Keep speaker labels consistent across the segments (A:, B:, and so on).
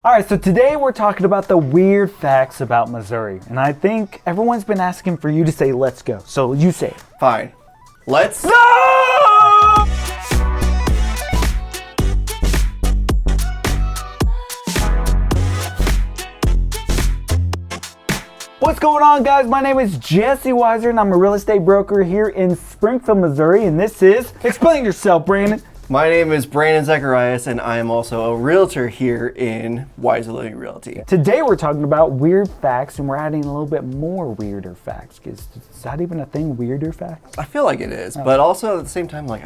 A: All right, so today we're talking about the weird facts about Missouri. And I think everyone's been asking for you to say, let's go. So you say it.
B: Fine. Let's
A: go! What's going on, guys? My name is Jesse Weiser, and I'm a real estate broker here in Springfield, Missouri. And this is, explain yourself, Brandon.
B: My name is Brandon Zacharias, and I am also a realtor here in Wiser Living Realty.
A: Today we're talking about weird facts, and we're adding a little bit more weirder facts. Is that even a thing, weirder facts?
B: I feel like it is, but also at the same time, like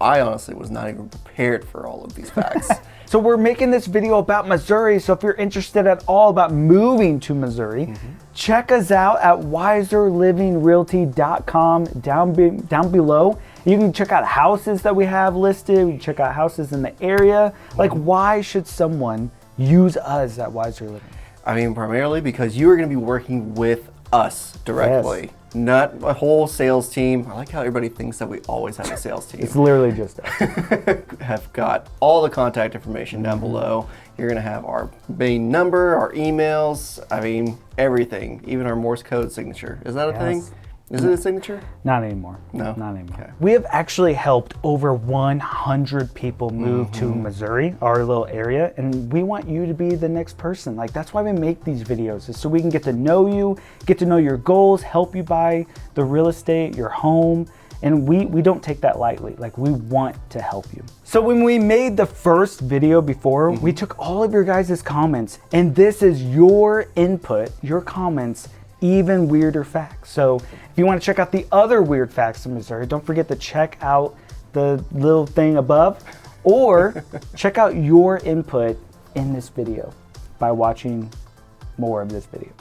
B: I honestly was not even prepared for all of these facts.
A: So we're making this video about Missouri, so if you're interested at all about moving to Missouri, check us out at wiserlivingrealty.com down below. You can check out houses that we have listed. You can check out houses in the area. Like, why should someone use us at Wiser Living?
B: I mean, primarily because you are going to be working with us directly. Yes. Not a whole sales team. I like how everybody thinks that we always have a sales team.
A: It's literally just us.
B: Have got all the contact information down below. You're going to have our main number, our emails, I mean, everything. Even our Morse code signature. Is that a thing? Is it a signature?
A: Not anymore.
B: No?
A: Not anymore.
B: Okay.
A: We have actually helped over 100 people move to Missouri, our little area, and we want you to be the next person. Like, that's why we make these videos, is so we can get to know you, get to know your goals, help you buy the real estate, your home, and we don't take that lightly. Like, we want to help you. So when we made the first video before, we took all of your guys' comments, and this is your input, your comments, even weirder facts. So if you want to check out the other weird facts in Missouri, don't forget to check out the little thing above, or check out your input in this video by watching more of this video.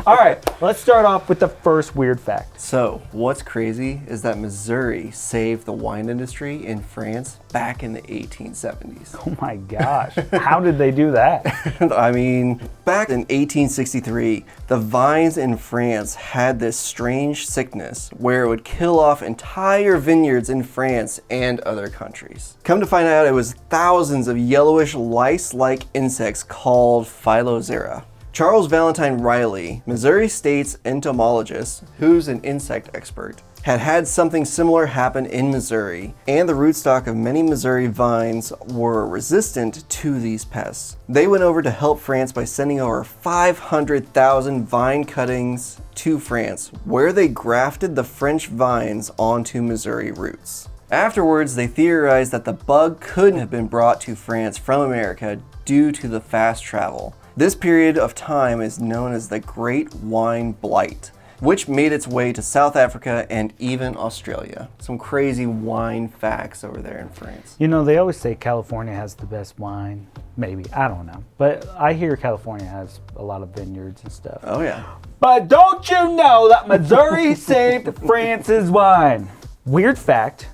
A: All right, let's start off with the first weird fact.
B: So what's crazy is that Missouri saved the wine industry in France back in the 1870s.
A: Oh my gosh, how did they do that?
B: I mean, back in 1863, the vines in France had this strange sickness where it would kill off entire vineyards in France and other countries. Come to find out, it was thousands of yellowish lice-like insects called phylloxera. Charles Valentine Riley, Missouri State's entomologist, who's an insect expert, had something similar happen in Missouri, and the rootstock of many Missouri vines were resistant to these pests. They went over to help France by sending over 500,000 vine cuttings to France, where they grafted the French vines onto Missouri roots. Afterwards, they theorized that the bug couldn't have been brought to France from America due to the fast travel. This period of time is known as the Great Wine Blight, which made its way to South Africa and even Australia. Some crazy wine facts over there in France.
A: You know, they always say California has the best wine. Maybe, I don't know. But I hear California has a lot of vineyards and stuff.
B: Oh yeah.
A: But don't you know that Missouri saved France's wine? Weird fact,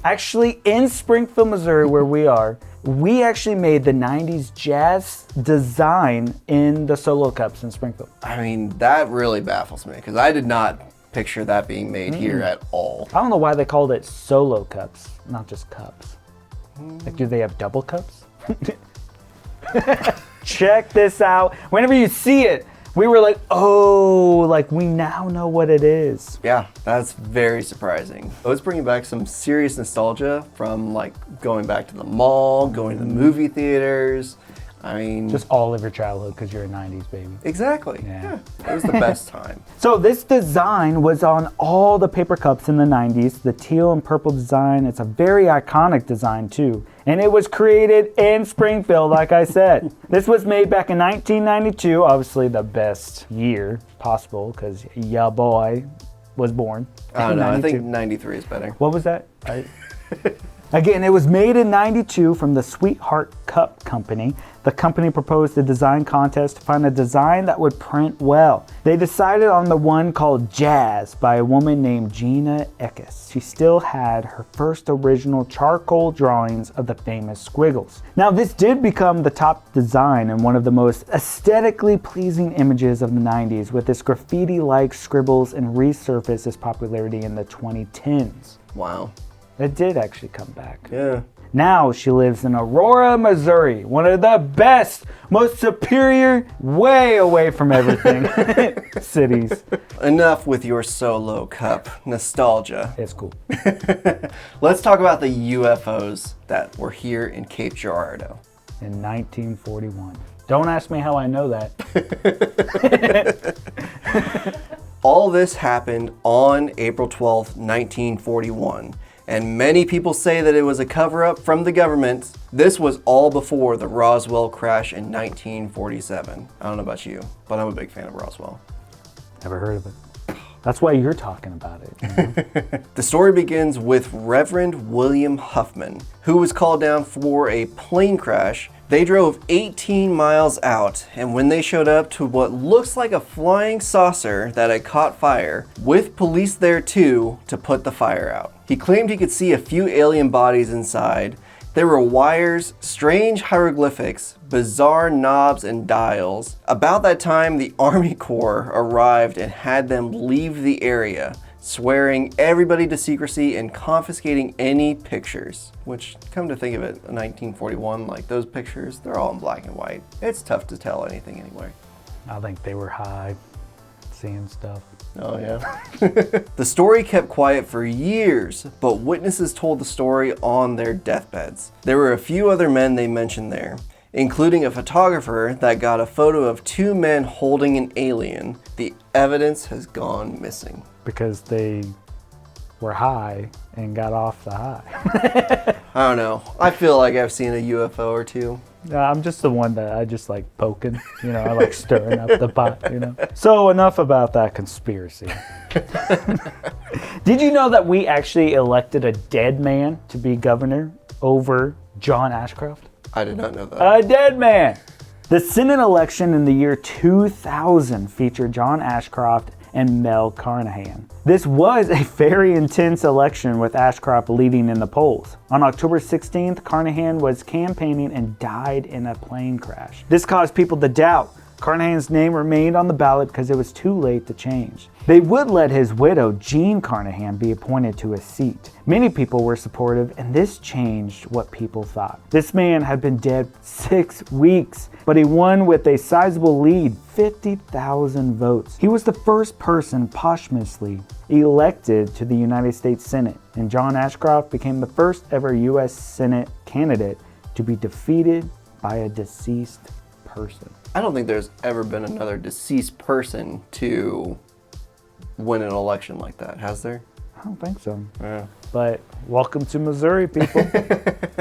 A: actually in Springfield, Missouri, where we are, we actually made the 90s jazz design in the solo cups in Springfield.
B: I mean, that really baffles me because I did not picture that being made here at all.
A: I don't know why they called it solo cups, not just cups. Like, do they have double cups? Check this out. Whenever you see it, we were like, oh, like we now know what it is.
B: Yeah, that's very surprising. It's bringing back some serious nostalgia from like going back to the mall, going to the movie theaters. I mean,
A: just all of your childhood because you're a 90s baby.
B: Exactly. Yeah. It was the best time.
A: So this design was on all the paper cups in the 90s, the teal and purple design. It's a very iconic design too. And it was created in Springfield, like I said. This was made back in 1992, obviously the best year possible because ya boy was born.
B: I don't know, I think 93 is better.
A: What was that? Again, it was made in 92 from the Sweetheart Cup Company. The company proposed a design contest to find a design that would print well. They decided on the one called Jazz by a woman named Gina Eckes. She still had her first original charcoal drawings of the famous squiggles. Now, this did become the top design and one of the most aesthetically pleasing images of the 90s, with its graffiti-like scribbles and resurfaced its popularity in the 2010s.
B: Wow.
A: It did actually come back.
B: Yeah.
A: Now she lives in Aurora, Missouri, one of the best, most superior, way away from everything cities.
B: Enough with your solo cup nostalgia.
A: It's cool.
B: Let's talk about the UFOs that were here in Cape Girardeau.
A: In 1941. Don't ask me how I know that.
B: All this happened on April 12th, 1941. And many people say that it was a cover-up from the government. This was all before the Roswell crash in 1947. I don't know about you, but I'm a big fan of Roswell.
A: Never heard of it. That's why you're talking about it. You know?
B: The story begins with Reverend William Huffman, who was called down for a plane crash. They drove 18 miles out, and when they showed up to what looks like a flying saucer that had caught fire, with police there too to put the fire out. He claimed he could see a few alien bodies inside. There were wires, strange hieroglyphics, bizarre knobs and dials. About that time, the Army Corps arrived and had them leave the area, swearing everybody to secrecy and confiscating any pictures. Which, come to think of it, in 1941, like those pictures, they're all in black and white. It's tough to tell anything anyway.
A: I think they were high, seeing stuff.
B: Oh yeah. The story kept quiet for years, but witnesses told the story on their deathbeds. There were a few other men they mentioned there, including a photographer that got a photo of two men holding an alien. The evidence has gone missing.
A: Because they were high and got off the high.
B: I don't know. I feel like I've seen a UFO or two.
A: I'm just the one that I just like poking, you know, I like stirring up the pot, you know. So enough about that conspiracy. Did you know that we actually elected a dead man to be governor over John Ashcroft?
B: I did not know that.
A: A dead man! The Senate election in the year 2000 featured John Ashcroft and Mel Carnahan. This was a very intense election with Ashcroft leading in the polls. On October 16th, Carnahan was campaigning and died in a plane crash. This caused people to doubt. Carnahan's name remained on the ballot because it was too late to change. They would let his widow, Jean Carnahan, be appointed to a seat. Many people were supportive, and this changed what people thought. This man had been dead 6 weeks, but he won with a sizable lead, 50,000 votes. He was the first person posthumously elected to the United States Senate, and John Ashcroft became the first ever U.S. Senate candidate to be defeated by a deceased person.
B: I don't think there's ever been another deceased person to win an election like that, has there?
A: I don't think so.
B: Yeah.
A: But welcome to Missouri, people.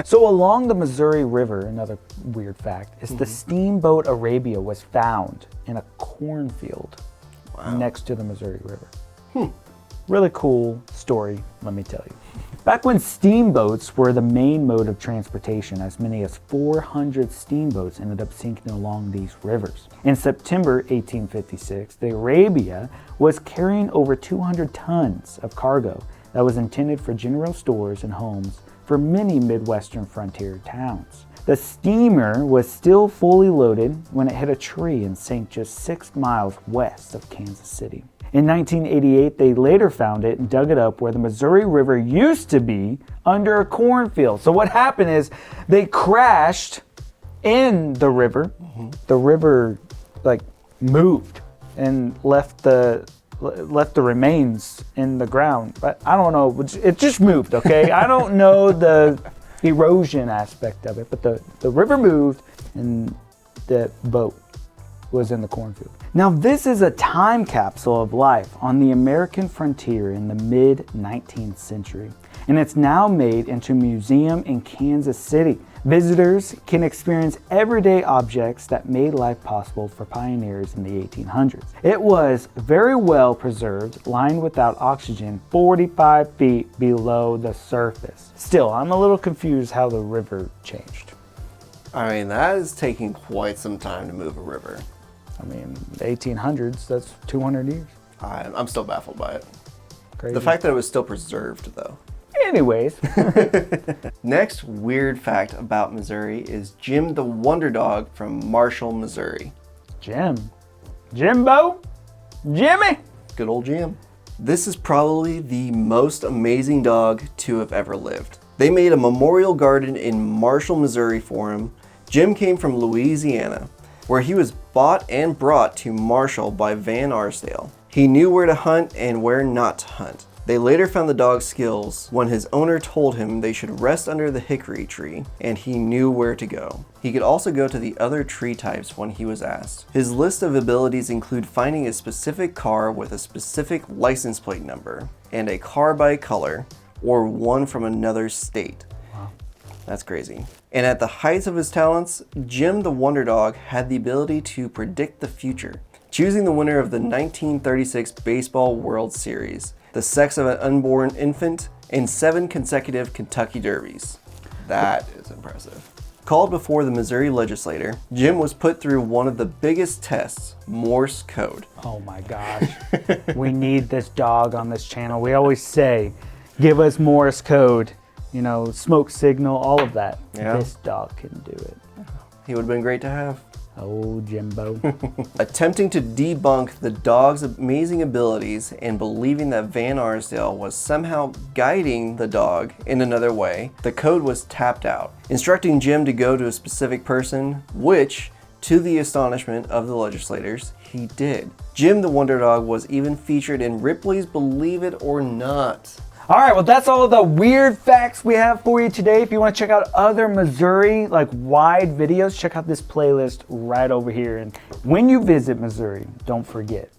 A: So along the Missouri River, another weird fact, is the Steamboat Arabia was found in a cornfield next to the Missouri River. Really cool story, let me tell you. Back when steamboats were the main mode of transportation, as many as 400 steamboats ended up sinking along these rivers. In September 1856, the Arabia was carrying over 200 tons of cargo that was intended for general stores and homes for many Midwestern frontier towns. The steamer was still fully loaded when it hit a tree and sank just 6 miles west of Kansas City. In 1988, they later found it and dug it up where the Missouri River used to be under a cornfield. So what happened is they crashed in the river. The river like moved and left the remains in the ground. But I don't know, it just moved, okay? I don't know the erosion aspect of it, but the river moved and the boat was in the cornfield. Now this is a time capsule of life on the American frontier in the mid-19th century, and it's now made into a museum in Kansas City. Visitors can experience everyday objects that made life possible for pioneers in the 1800s. It was very well preserved, lying without oxygen 45 feet below the surface. Still, I'm a little confused how the river changed.
B: I mean, that is taking quite some time to move a river.
A: I mean, the 1800s, that's 200 years.
B: I'm still baffled by it.
A: Crazy.
B: The fact that it was still preserved, though.
A: Anyways.
B: Next weird fact about Missouri is Jim the Wonder Dog from Marshall, Missouri.
A: Jimbo? Jimmy?
B: Good old Jim. This is probably the most amazing dog to have ever lived. They made a memorial garden in Marshall, Missouri for him. Jim came from Louisiana, where he was bought and brought to Marshall by Van Arsdale. He knew where to hunt and where not to hunt. They later found the dog's skills when his owner told him they should rest under the hickory tree, and he knew where to go. He could also go to the other tree types when he was asked. His list of abilities include finding a specific car with a specific license plate number, and a car by color, or one from another state.
A: Wow.
B: That's crazy. And at the height of his talents, Jim the Wonder Dog had the ability to predict the future, choosing the winner of the 1936 Baseball World Series, the sex of an unborn infant, and 7 consecutive Kentucky Derbies. That is impressive. Called before the Missouri legislature, Jim was put through one of the biggest tests, Morse code.
A: Oh my gosh. We need this dog on this channel. We always say, give us Morse code, you know, smoke signal, all of that.
B: Yeah.
A: This dog can do it.
B: He would have been great to have.
A: Oh, Jimbo.
B: Attempting to debunk the dog's amazing abilities and believing that Van Arsdale was somehow guiding the dog in another way, the code was tapped out, instructing Jim to go to a specific person, which, to the astonishment of the legislators, he did. Jim the Wonder Dog was even featured in Ripley's Believe It or Not.
A: All right, well, that's all the weird facts we have for you today. If you want to check out other Missouri, wide videos, check out this playlist right over here. And when you visit Missouri, don't forget,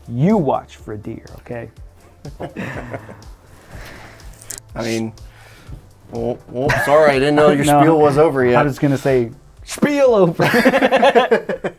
A: you watch for deer, okay?
B: I mean, sorry, I didn't know your spiel was over yet.
A: I was going to say, spiel over.